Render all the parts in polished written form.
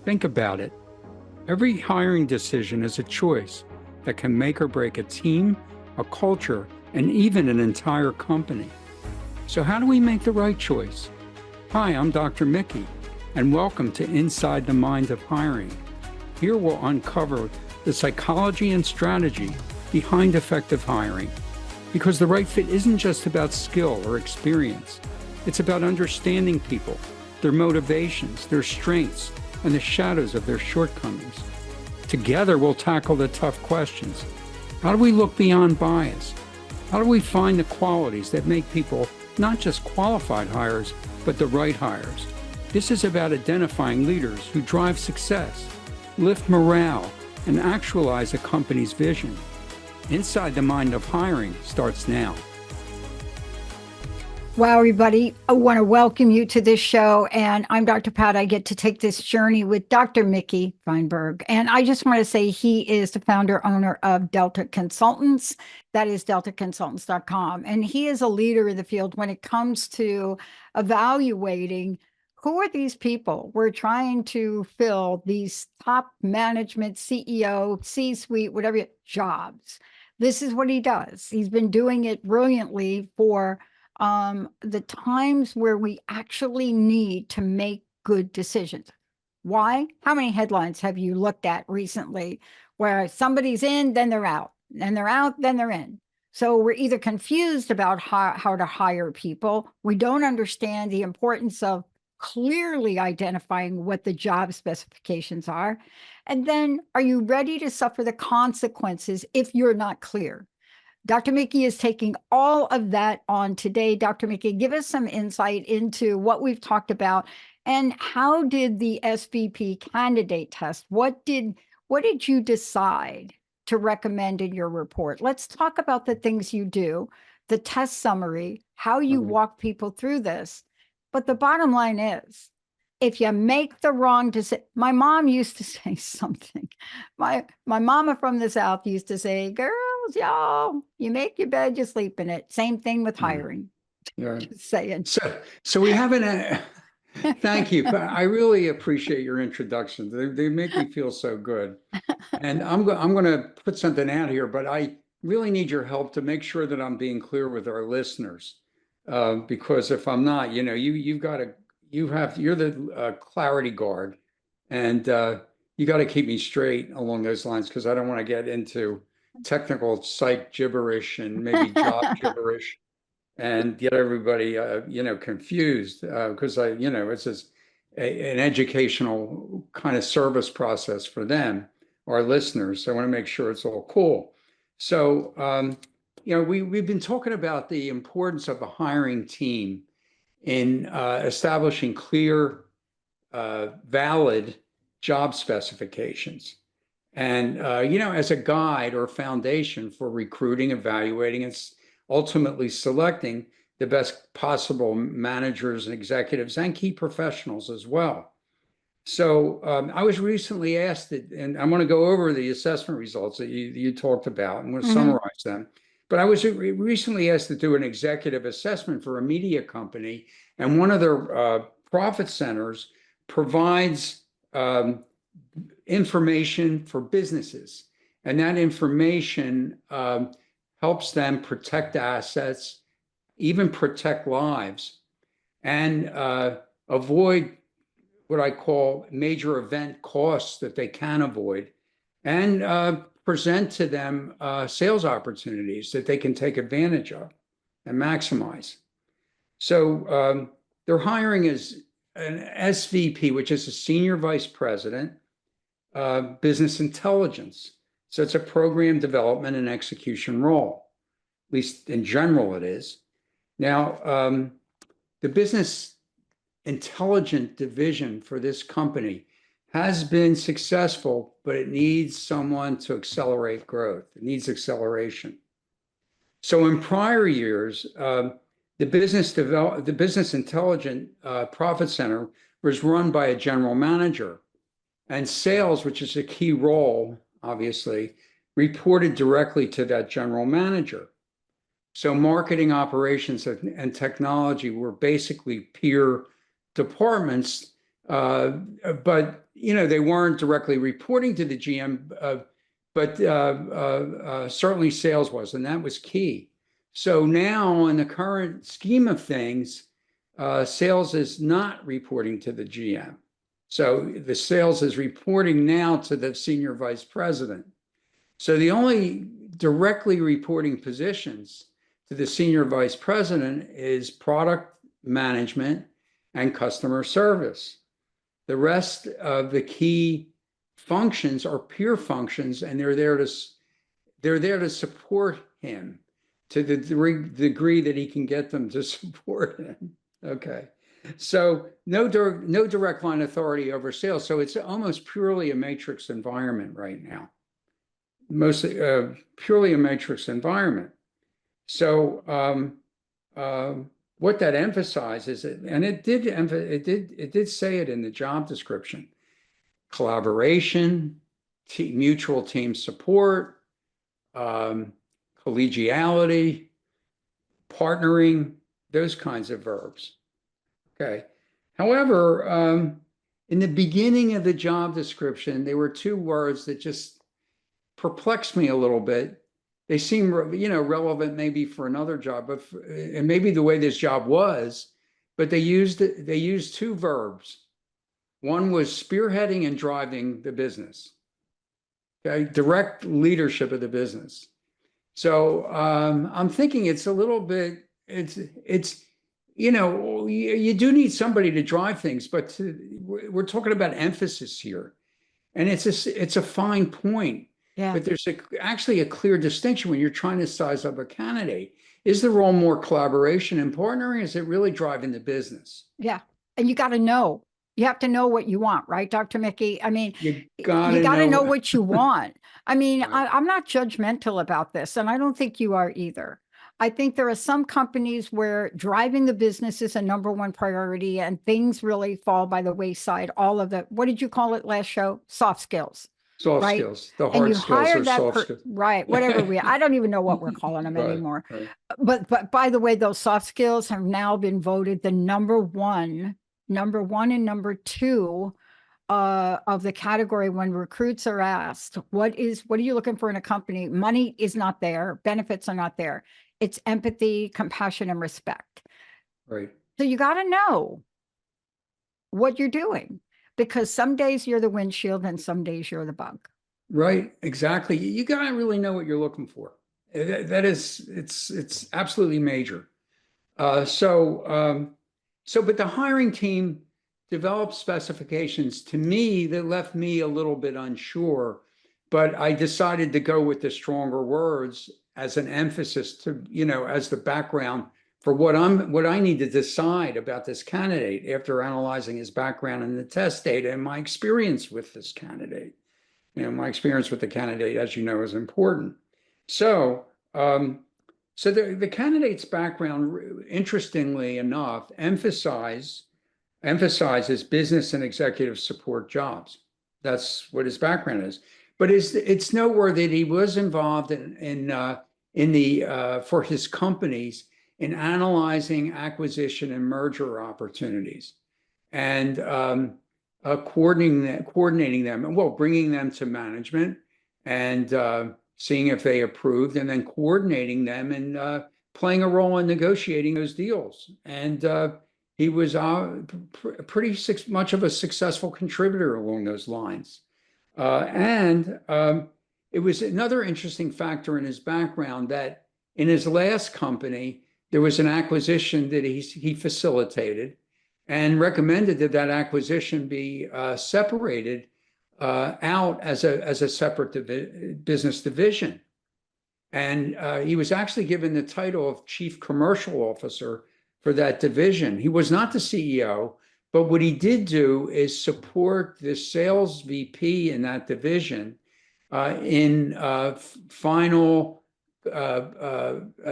Think about it. Every hiring decision is a choice that can make or break a team, a culture, and even an entire company. So how do we make the right choice? Hi, I'm Dr. Mickey, and welcome to Inside the Mind of Hiring. Here we'll uncover the psychology and strategy behind effective hiring. Because the right fit isn't just about skill or experience. It's about understanding people, their motivations, their strengths, and the shadows of their shortcomings. Together, we'll tackle the tough questions. How do we look beyond bias? How do we find the qualities that make people not just qualified hires, but the right hires? This is about identifying leaders who drive success, lift morale, and actualize a company's vision. Inside the Mind of Hiring starts now. Wow, everybody. I want to welcome you to this show. And I'm Dr. Pat. I get to take this journey with Dr. Mickey Fineberg. And I just want to say he is the founder, owner of Delta Consultants. That is deltaconsultants.com. And he is a leader in the field when it comes to evaluating who are these people we're trying to fill these top management, CEO, C-suite, whatever jobs. This is what he does. He's been doing it brilliantly for the times where we actually need to make good decisions. Why? How many headlines have you looked at recently where somebody's in, then they're out, and they're out, then they're in? So we're either confused about how to hire people. We don't understand the importance of clearly identifying what the job specifications are. And then are you ready to suffer the consequences if you're not clear? Dr. Mickey is taking all of that on today. Dr. Mickey, give us some insight into what we've talked about and how did the SVP candidate test? What did you decide to recommend in your report? Let's talk about the things you do, the test summary, how you walk people through this. But the bottom line is, if you make the wrong decision, my mom used to say something. My mama from the South used to say, girls, y'all, you make your bed, you sleep in it. Same thing with hiring. Yeah. Just saying. So we haven't, thank you. I really appreciate your introductions. They make me feel so good. And I'm going to put something out here, but I really need your help to make sure that I'm being clear with our listeners. Because if I'm not, you're the clarity guard, and you got to keep me straight along those lines, because I don't want to get into technical psych gibberish and maybe job gibberish and get everybody confused, because it's just an educational kind of service process for them, our listeners. So I want to make sure it's all cool. So we've been talking about the importance of a hiring team in establishing clear, valid job specifications. And, as a guide or foundation for recruiting, evaluating, and ultimately selecting the best possible managers and executives and key professionals as well. So I was recently asked, and I want to go over the assessment results that you talked about, and we'll summarize them. But I was recently asked to do an executive assessment for a media company, and one of their profit centers provides information for businesses. And that information helps them protect assets, even protect lives, and avoid what I call major event costs that they can avoid, and present to them sales opportunities that they can take advantage of and maximize. So they're hiring as an SVP, which is a senior vice president, business intelligence. So it's a program development and execution role, at least in general it is. Now, the business intelligent division for this company has been successful, but it needs someone to accelerate growth. It needs acceleration. So in prior years, the business intelligent profit center was run by a general manager, and sales, which is a key role, obviously, reported directly to that general manager. So marketing, operations, and technology were basically peer departments But they weren't directly reporting to the GM, but certainly sales was, and that was key. So now, in the current scheme of things, sales is not reporting to the GM. So the sales is reporting now to the senior vice president. So the only directly reporting positions to the senior vice president is product management and customer service. The rest of the key functions are peer functions, and they're there to support him to the degree that he can get them to support him. Okay. So no direct line authority over sales. So it's almost purely a matrix environment right now. Mostly purely a matrix environment. So what that emphasizes, and it did say it in the job description: collaboration, mutual team support, collegiality, partnering, those kinds of verbs. Okay. However, in the beginning of the job description, there were two words that just perplexed me a little bit. They seem, relevant maybe for another job, and maybe the way this job was, but they used two verbs. One was spearheading and driving the business. Okay, direct leadership of the business. So I'm thinking it's a little bit, you do need somebody to drive things, but we're talking about emphasis here, and it's a fine point. Yeah. But there's actually a clear distinction when you're trying to size up a candidate. Is the role more collaboration and partnering? Is it really driving the business? Yeah. And you got to know. You have to know what you want, right, Dr. Mickey? I mean, You you got got to to know know. what you want. I mean, Right. I'm not judgmental about this, and I don't think you are either. I think there are some companies where driving the business is a number one priority and things really fall by the wayside. All of the, what did you call it last show? Soft skills, Soft right? skills. The And hard you skills hire are that soft skills. right, whatever I don't even know what we're calling them Right, anymore. right. But by the way, those soft skills have now been voted the number one and number two of the category when recruits are asked, what are you looking for in a company? Money is not there, benefits are not there. It's empathy, compassion, and respect. Right. So you got to know what you're doing, because some days you're the windshield and some days you're the bug. Right, exactly. You got to really know what you're looking for. That is, it's absolutely major. But the hiring team developed specifications to me that left me a little bit unsure, but I decided to go with the stronger words as an emphasis to, as the background for what I need to decide about this candidate after analyzing his background and the test data and my experience with this candidate. My experience with the candidate, as you know, is important. So, the candidate's background, interestingly enough, emphasizes business and executive support jobs. That's what his background is. But it's noteworthy that he was involved for his companies in analyzing acquisition and merger opportunities, and coordinating them, well, bringing them to management and seeing if they approved, and then coordinating them and playing a role in negotiating those deals. And he was pretty much of a successful contributor along those lines. And it was another interesting factor in his background that in his last company, there was an acquisition that he facilitated and recommended that acquisition be separated out as a separate business division. And he was actually given the title of Chief Commercial Officer for that division. He was not the CEO, but what he did do is support the sales VP in that division in final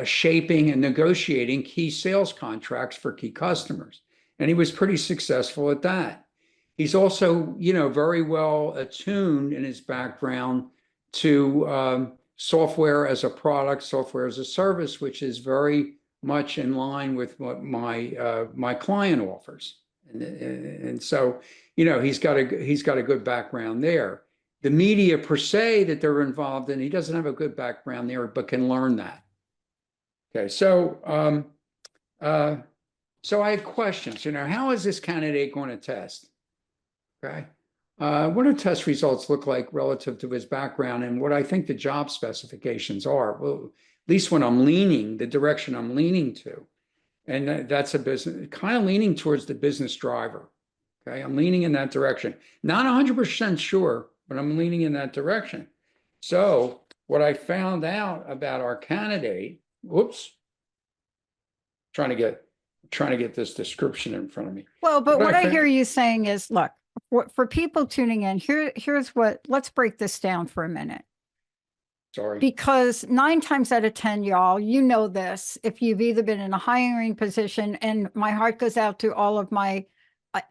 shaping and negotiating key sales contracts for key customers. And he was pretty successful at that. He's also, very well attuned in his background to software as a product, software as a service, which is very much in line with what my client offers. And so he's got a good background there. The media per se that they're involved in, he doesn't have a good background there, but can learn that. Okay, so I had questions. How is this candidate going to test? Okay. What do test results look like relative to his background and what I think the job specifications are? Well, at least when I'm leaning, the direction I'm leaning to. And that's a business, kind of leaning towards the business driver. Okay. I'm leaning in that direction. Not 100% sure, but I'm leaning in that direction. So what I found out about our candidate, whoops, trying to get this description in front of me. Well, but what I hear you saying is, look, for people tuning in, here's let's break this down for a minute. Sorry. Because 9 times out of 10, y'all, this, if you've either been in a hiring position, and my heart goes out to all of my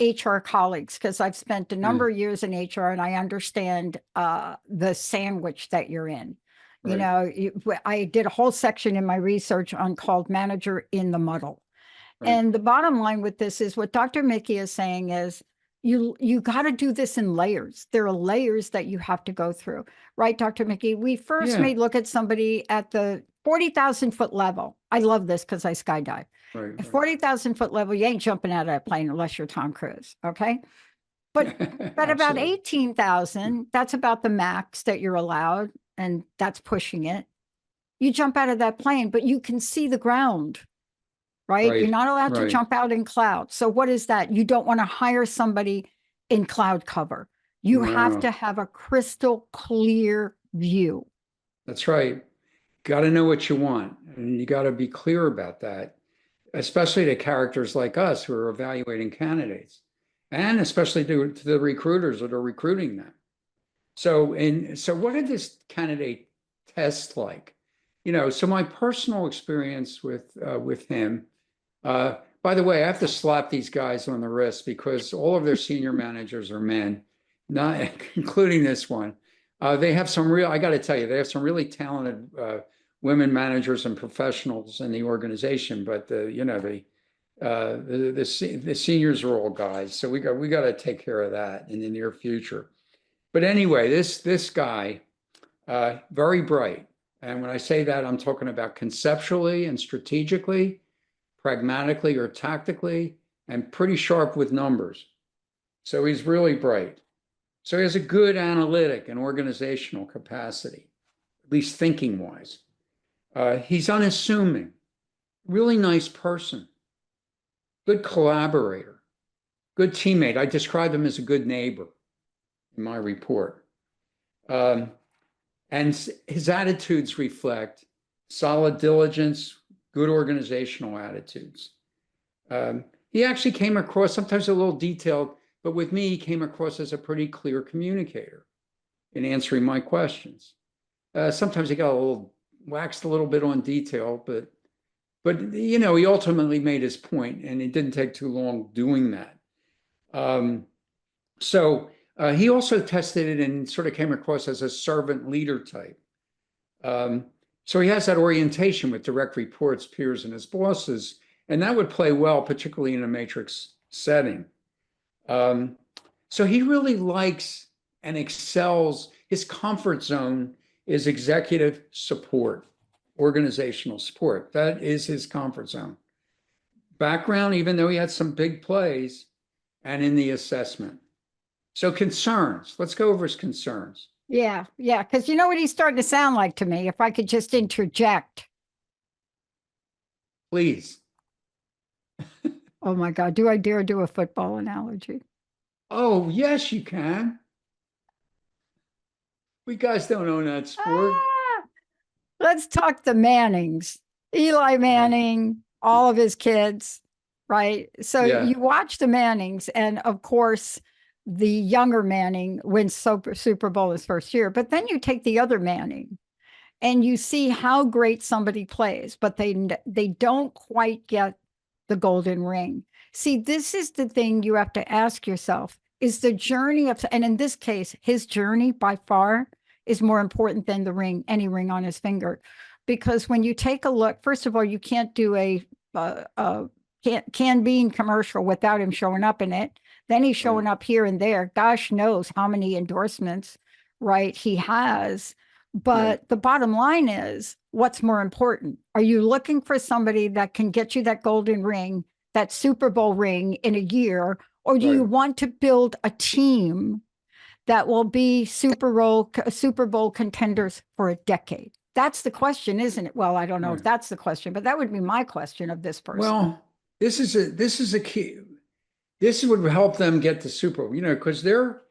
HR colleagues, because I've spent a number of years in HR and I understand the sandwich that you're in. Right. I did a whole section in my research on called Manager in the Muddle. Right. And the bottom line with this is what Dr. Mickey is saying is you got to do this in layers. There are layers that you have to go through. Right, Dr. Mickey? We first may look at somebody at the 40,000 foot level. I love this because I skydive. Right. At 40,000 foot level, you ain't jumping out of that plane unless you're Tom Cruise. Okay. But about 18,000, that's about the max that you're allowed. And that's pushing it. You jump out of that plane, but you can see the ground. Right? You're not allowed to jump out in cloud. So what is that? You don't want to hire somebody in cloud cover. You have to have a crystal clear view. That's right. Got to know what you want. And you got to be clear about that, especially to characters like us who are evaluating candidates, and especially to the recruiters that are recruiting them. So what did this candidate test like? So my personal experience with him, by the way, I have to slap these guys on the wrist because all of their senior managers are men, not including this one. They have I got to tell you, they have some really talented women managers and professionals in the organization, but the seniors are all guys, so we got to take care of that in the near future. But anyway, this guy, very bright. And when I say that, I'm talking about conceptually and strategically, pragmatically or tactically, and pretty sharp with numbers. So he's really bright. So he has a good analytic and organizational capacity, at least thinking wise. He's unassuming, really nice person, good collaborator, good teammate. I described him as a good neighbor in my report. And his attitudes reflect solid diligence, good organizational attitudes. He actually came across, sometimes a little detailed, but with me, he came across as a pretty clear communicator in answering my questions. Sometimes he got waxed a little bit on detail, but he ultimately made his point, and it didn't take too long doing that. So he also tested it and sort of came across as a servant leader type. So he has that orientation with direct reports, peers, and his bosses, and that would play well, particularly in a matrix setting. So he really likes and excels. His comfort zone is executive support, organizational support. That is his comfort zone. Background, even though he had some big plays, and in the assessment. So concerns, let's go over his concerns. Yeah, because you know what he's starting to sound like to me, if I could just interject. Please. Oh my God, do I dare do a football analogy? Oh, yes, you can. We guys don't own that sport. Let's talk the Mannings. Eli Manning, all of his kids, right? So you watch the Mannings, and of course, the younger Manning wins Super Bowl his first year. But then you take the other Manning, and you see how great somebody plays, but they don't quite get the golden ring. See, this is the thing you have to ask yourself, is the journey of, and in this case, his journey by far is more important than the ring, any ring on his finger. Because when you take a look, first of all, you can't do a canned bean commercial without him showing up in it. Then he's Right. showing up here and there. Gosh knows how many endorsements, right, he has. Right. But the bottom line is, what's more important? Are you looking for somebody that can get you that golden ring, that Super Bowl ring in a year? Or do you Right. want to build a team that will be Super Bowl contenders for a decade? That's the question, isn't it? Well, I don't know if Right. that's the question, but that would be my question of this person. Well, this is a key. This would help them get to Super Bowl, because they're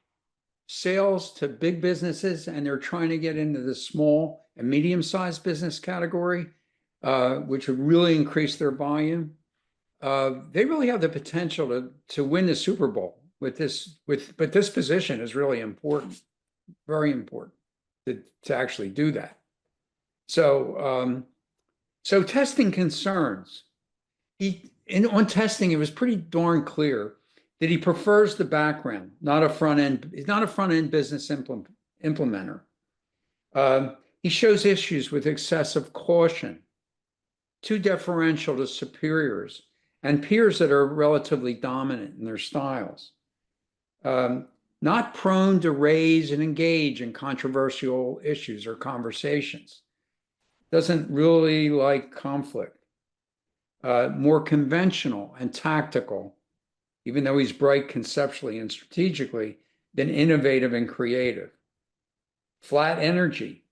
sales to big businesses and they're trying to get into the small and medium-sized business category, which would really increase their volume. They really have the potential to win the Super Bowl but this position is really important, very important to actually do that. So testing concerns. On testing, it was pretty darn clear that he prefers the background, not a front end. He's not a front end business implementer. He shows issues with excessive caution, too deferential to superiors, and peers that are relatively dominant in their styles. Um, Not prone to raise and engage in controversial issues or conversations. Doesn't really like conflict. More conventional and tactical, even though he's bright conceptually and strategically, than innovative and creative. Flat energy,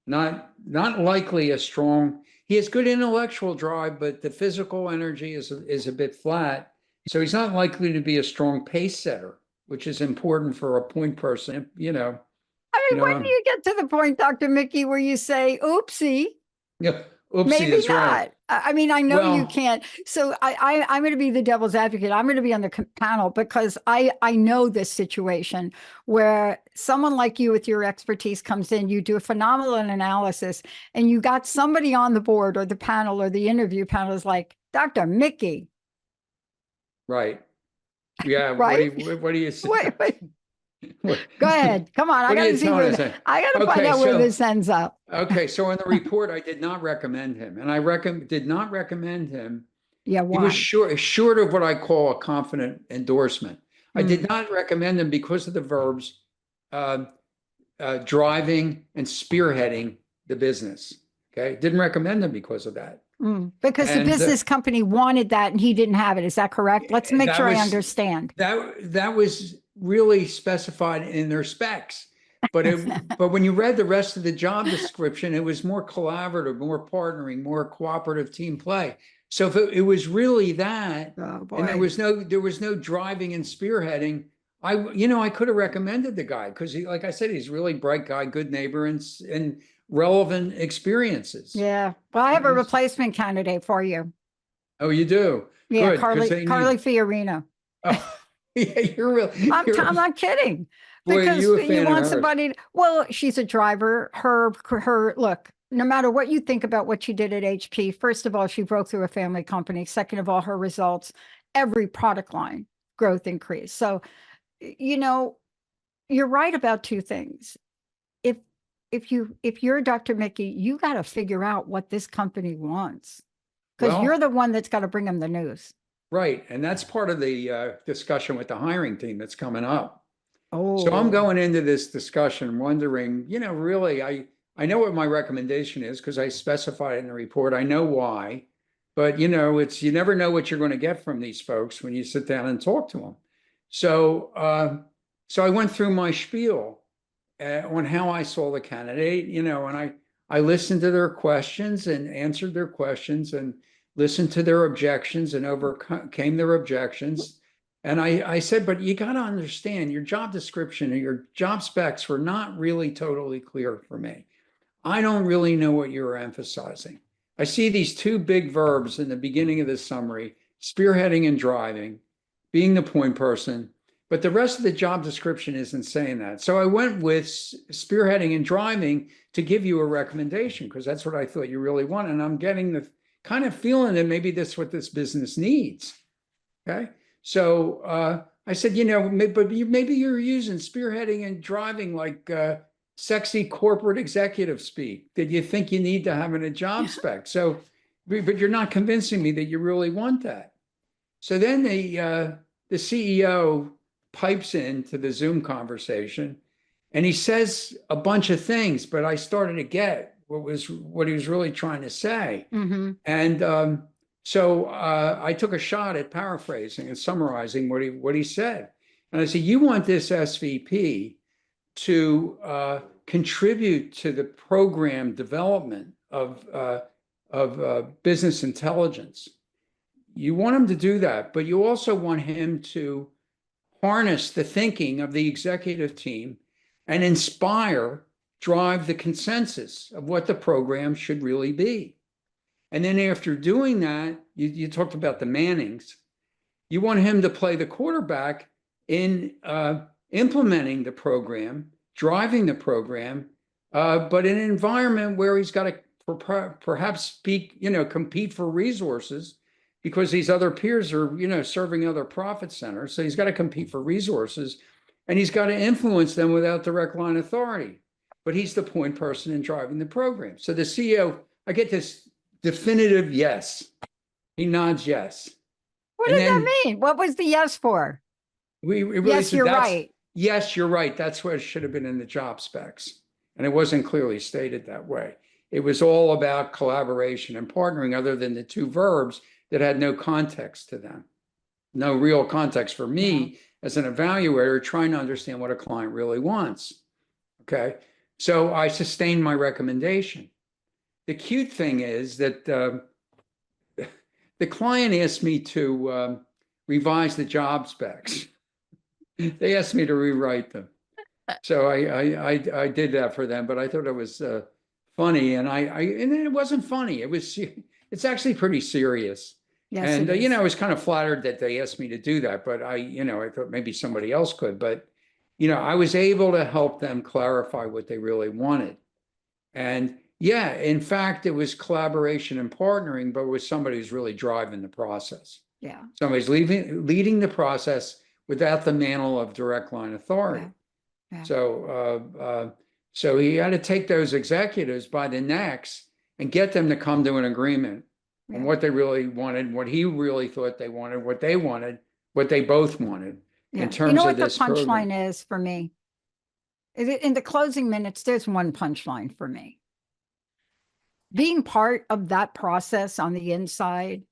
not likely as strong. He has good intellectual drive, but the physical energy is a bit flat. So he's not likely to be a strong pace setter, which is important for a point person. I mean, when do you get to the point, Dr. Mickey, where you say, oopsie? Yeah, oopsie Maybe is right. not. I mean, I know you Well, can't. So I'm going to be the devil's advocate. I'm going to be on the panel because I know this situation where someone like you with your expertise comes in, you do a phenomenal analysis, and you got somebody on the board or the panel or the interview panel is like, Dr. Mickey, right. Yeah. right? What do you say? Wait. What, Go ahead. Come on. I what are got to you see telling where us? I got to find Okay, out where so this ends up. Okay, so in the report, I did not recommend him, and did not recommend him. Yeah. He was Why? short of what I call a confident endorsement. I Mm, did not recommend him because of the verbs uh, driving and spearheading the business. Okay, didn't recommend him because of that, because the and business company wanted that and he didn't have it. Is that correct? Let's make that sure I was understand. that was really specified in their specs. But when you read the rest of the job description, it was more collaborative, more partnering, more cooperative team play. So if it was really that, Oh and there boy. was no driving and spearheading, I could have recommended the guy because like I said, he's a really bright guy, good neighbor, and relevant experiences. Yeah. Well, I have a replacement candidate for you. Oh, you do? Yeah, Good, because Carly they Carly need. Fiorina. Oh, yeah, you're real. I'm not kidding. Boy, Because you a you fan of want hers. somebody, well, she's a driver. Her look, no matter what you think about what she did at HP, first of all, she broke through a family company. Second of all, her results, every product line growth increase. So, you know, you're right about two things. If if you're Dr. Mickey, you got to figure out what this company wants because you're Well, the one that's got to bring them the news. right. And that's part of the discussion with the hiring team that's coming up. So I'm Oh, going into this discussion wondering, really, I know what my recommendation is because I specified it in the report. I know why, but you never know what you're going to get from these folks when you sit down and talk to them. So, so I went through my spiel on how I saw the candidate, and I listened to their questions and answered their questions and listened to their objections and overcame their objections. And I said, but you got to understand your job description and your job specs were not really totally clear for me. I don't really know what you're emphasizing. I see these two big verbs in the beginning of this summary, spearheading and driving, being the point person, but the rest of the job description isn't saying that. So I went with spearheading and driving to give you a recommendation because that's what I thought you really want. And I'm getting the kind of feeling that maybe that's what this business needs. Okay. So I said, but maybe you're using spearheading and driving like sexy corporate executive speak that you think you need to have in a job spec. So, but you're not convincing me that you really want that. So then the CEO pipes into the Zoom conversation, and he says a bunch of things, but I started to get what he was really trying to say. Mm-hmm. And so I took a shot at paraphrasing and summarizing what he said. And I said, you want this SVP to contribute to the program development of business intelligence. You want him to do that, but you also want him to harness the thinking of the executive team and drive the consensus of what the program should really be. And then after doing that, you talked about the Mannings. You want him to play the quarterback in implementing the program, driving the program, but in an environment where he's got to perhaps compete for resources because these other peers are, serving other profit centers. So he's got to compete for resources, and he's got to influence them without direct line authority. But he's the point person in driving the program. So the CEO, I get this definitive yes. He nods yes. What does that mean? What was the yes for? Yes, you're right. Yes, you're right. That's what it should have been in the job specs. And it wasn't clearly stated that way. It was all about collaboration and partnering, other than the two verbs that had no context to them. No real context for me as an evaluator trying to understand what a client really wants. Okay. So I sustained my recommendation. The cute thing is that the client asked me to revise the job specs. They asked me to rewrite them. So I did that for them, but I thought it was funny, and and it wasn't funny. It's actually pretty serious. Yes, and I was kind of flattered that they asked me to do that, but I thought maybe somebody else could. But I was able to help them clarify what they really wanted. And yeah, in fact, it was collaboration and partnering, but with somebody who's really driving the process. Yeah. Somebody's leading the process without the mantle of direct line authority. Yeah. So he had to take those executives by the necks and get them to come to an agreement on what they really wanted, what he really thought they wanted, what they both wanted in terms of this program. The punchline is for me? In the closing minutes, there's one punchline for me. Being part of that process on the inside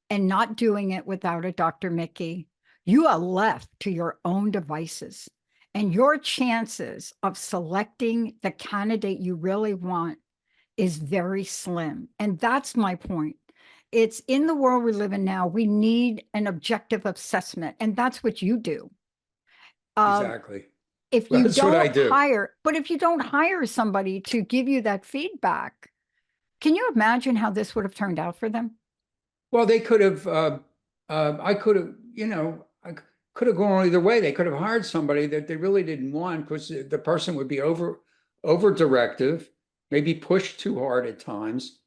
and not doing it without a Dr. Mickey, you are left to your own devices, and your chances of selecting the candidate you really want is very slim. And that's my point. It's in the world we live in now, we need an objective assessment, and that's what you do. Exactly. If you if you don't hire somebody to give you that feedback, can you imagine how this would have turned out for them? Well, they could have, I could have, I could have gone either way. They could have hired somebody that they really didn't want, because the person would be over directive, maybe pushed too hard at times,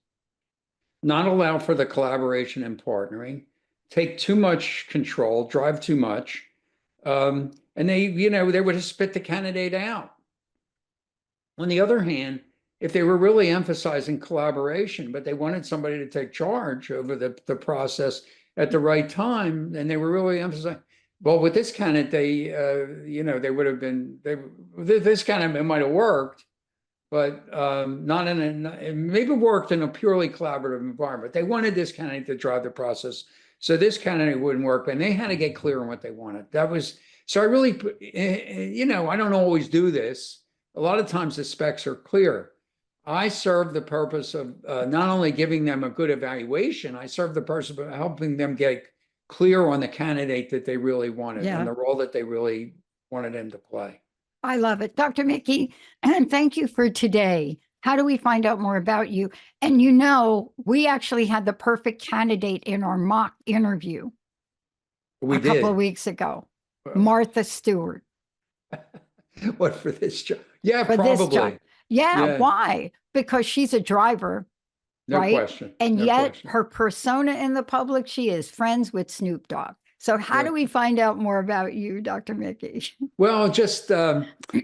not allow for the collaboration and partnering, take too much control, drive too much. And they would have spit the candidate out. On the other hand, if they were really emphasizing collaboration, but they wanted somebody to take charge over the process at the right time, and they were really emphasizing, well, with this candidate, they would have been, this candidate might have worked, but not it maybe worked in a purely collaborative environment. They wanted this candidate to drive the process, so this candidate wouldn't work, and they had to get clear on what they wanted. So I really, I don't always do this. A lot of times the specs are clear. I serve the purpose of not only giving them a good evaluation, I serve the purpose of helping them get clear on the candidate that they really wanted and the role that they really wanted him to play. I love it. Dr. Mickey, and thank you for today. How do we find out more about you? And we actually had the perfect candidate in our mock interview a couple of weeks ago. Martha Stewart. What, for this job? Yeah, probably. Yeah, why? Because she's a driver, right? No question. And yet her persona in the public, she is friends with Snoop Dogg. So how do we find out more about you, Dr. Mickey? Well, just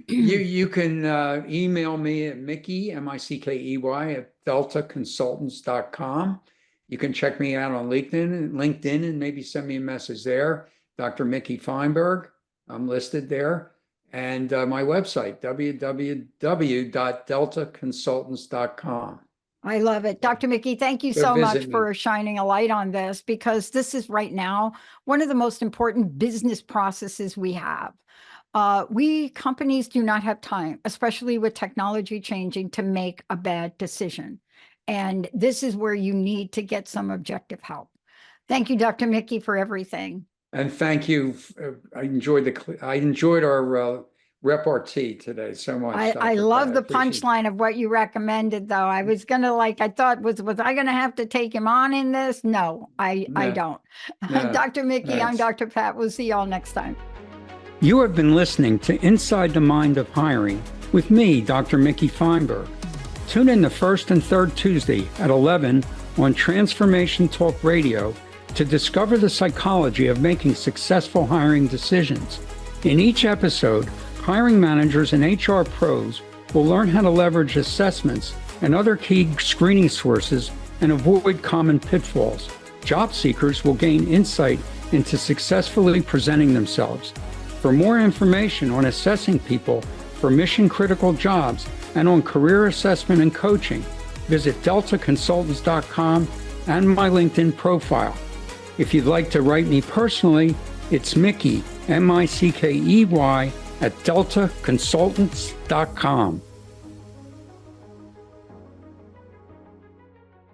you can email me at Mickey, Mickey, at deltaconsultants.com. You can check me out on LinkedIn, and maybe send me a message there. Dr. Mickey Fineberg. I'm listed there. And my website, www.deltaconsultants.com. I love it. Dr. Mickey, thank you Go so much visit me. for shining a light on this, because this is right now one of the most important business processes we have. We companies do not have time, especially with technology changing, to make a bad decision. And this is where you need to get some objective help. Thank you, Dr. Mickey, for everything. And thank you. I enjoyed our repartee today so much. I Dr. love Pat. the Appreciate it. punchline of what you recommended, though. I was gonna I thought, was I gonna have to take him on in this? No, I No, don't. no, Dr. Mickey, I'm thanks. Dr. Pat. We'll see y'all next time. You have been listening to Inside the Mind of Hiring with me, Dr. Mickey Fineberg. Tune in the first and third Tuesday at 11 on Transformation Talk Radio to discover the psychology of making successful hiring decisions. In each episode, hiring managers and HR pros will learn how to leverage assessments and other key screening sources and avoid common pitfalls. Job seekers will gain insight into successfully presenting themselves. For more information on assessing people for mission-critical jobs and on career assessment and coaching, visit deltaconsultants.com and my LinkedIn profile. If you'd like to write me personally, it's Mickey, Mickey, @deltaconsultants.com.